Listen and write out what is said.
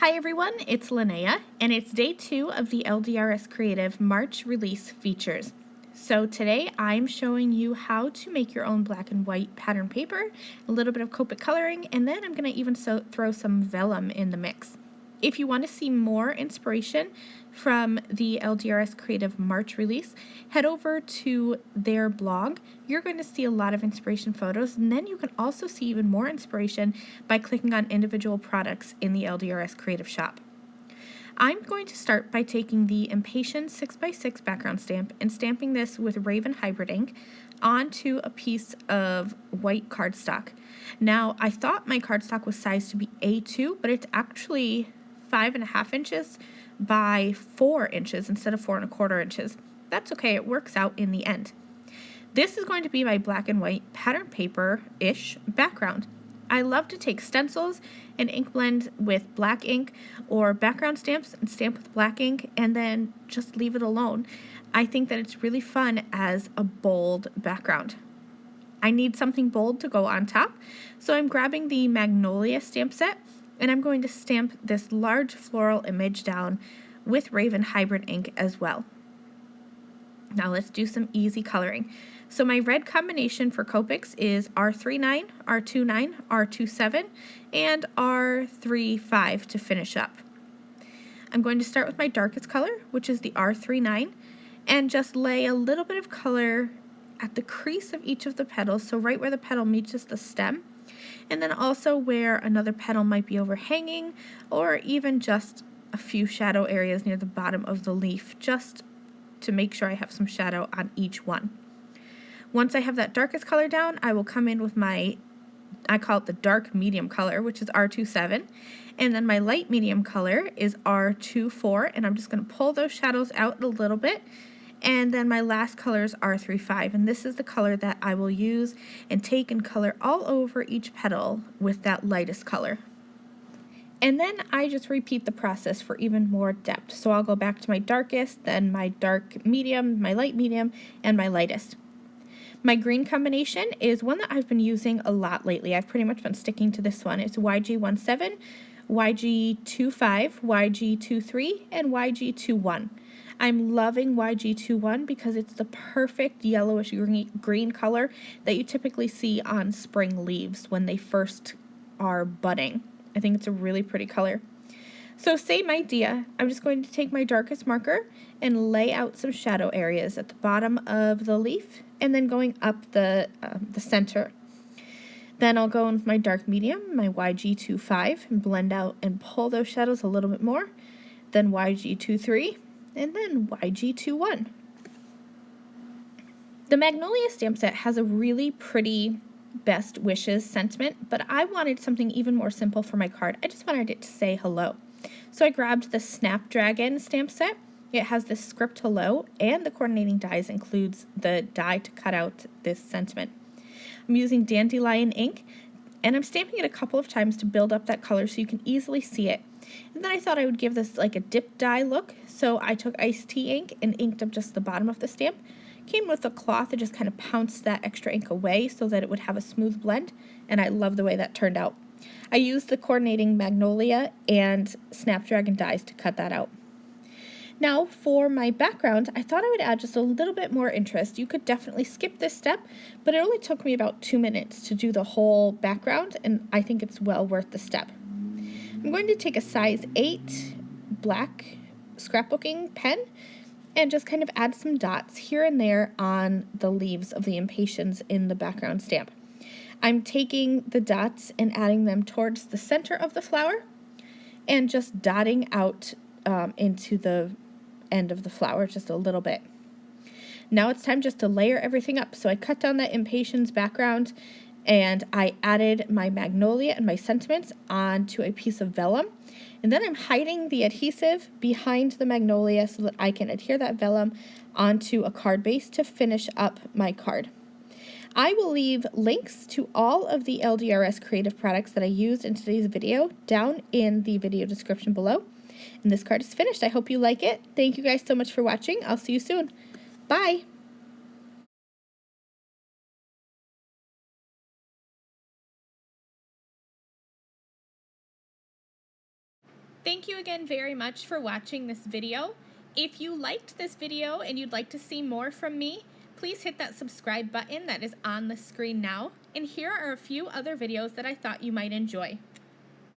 Hi everyone, it's Linnea, and it's day 2 of the LDRS Creative March release features. So today I'm showing you how to make your own black and white pattern paper, a little bit of Copic coloring, and then I'm going to even throw some vellum in the mix. If you want to see more inspiration from the LDRS Creative March release, head over to their blog. You're going to see a lot of inspiration photos, and then you can also see even more inspiration by clicking on individual products in the LDRS Creative shop. I'm going to start by taking the Impatiens 6x6 background stamp and stamping this with Raven Hybrid ink onto a piece of white cardstock. Now, I thought my cardstock was sized to be A2, but it's actually 5.5 inches by 4 inches instead of 4.25 inches. That's okay, it works out in the end. This is going to be my black and white pattern paper-ish background. I love to take stencils and ink blend with black ink or background stamps and stamp with black ink and then just leave it alone. I think that it's really fun as a bold background. I need something bold to go on top, so I'm grabbing the Magnolia stamp set and I'm going to stamp this large floral image down with Raven Hybrid ink as well. Now let's do some easy coloring. So my red combination for Copics is R39, R29, R27, and R35 to finish up. I'm going to start with my darkest color, which is the R39, and just lay a little bit of color at the crease of each of the petals, so right where the petal meets the stem, and then also where another petal might be overhanging, or even just a few shadow areas near the bottom of the leaf, just to make sure I have some shadow on each one. Once I have that darkest color down, I will come in with my, I call it the dark medium color, which is R27, and then my light medium color is R24, and I'm just going to pull those shadows out a little bit, and then my last color is R35, and this is the color that I will use and take and color all over each petal with that lightest color. And then I just repeat the process for even more depth. So I'll go back to my darkest, then my dark medium, my light medium, and my lightest. My green combination is one that I've been using a lot lately. I've pretty much been sticking to this one. It's YG17, YG25, YG23, and YG21. I'm loving YG21 because it's the perfect yellowish green color that you typically see on spring leaves when they first are budding. I think it's a really pretty color. So same idea, I'm just going to take my darkest marker and lay out some shadow areas at the bottom of the leaf and then going up the center. Then I'll go in with my dark medium, my YG25, and blend out and pull those shadows a little bit more. Then YG23, and then YG21. The Magnolia stamp set has a really pretty best wishes sentiment, but I wanted something even more simple for my card. I just wanted it to say hello. So I grabbed the Snapdragon stamp set. It has this script hello, and the coordinating dies includes the die to cut out this sentiment. I'm using Dandelion ink, and I'm stamping it a couple of times to build up that color so you can easily see it. And then I thought I would give this like a dip dye look, so I took iced tea ink and inked up just the bottom of the stamp. Came with a cloth that just kind of pounced that extra ink away so that it would have a smooth blend, and I love the way that turned out. I used the coordinating Magnolia and Snapdragon dies to cut that out. Now for my background, I thought I would add just a little bit more interest. You could definitely skip this step, but it only took me about 2 minutes to do the whole background, and I think it's well worth the step. I'm going to take a size 8 black scrapbooking pen and just kind of add some dots here and there on the leaves of the Impatiens in the background stamp. I'm taking the dots and adding them towards the center of the flower and just dotting out into the end of the flower just a little bit. Now it's time just to layer everything up. So I cut down that Impatiens background and I added my Magnolia and my sentiments onto a piece of vellum. And then I'm hiding the adhesive behind the Magnolia so that I can adhere that vellum onto a card base to finish up my card. I will leave links to all of the LDRS creative products that I used in today's video down in the video description below. And this card is finished. I hope you like it. Thank you guys so much for watching. I'll see you soon. Bye! Thank you again very much for watching this video. If you liked this video and you'd like to see more from me, please hit that subscribe button that is on the screen now. And here are a few other videos that I thought you might enjoy.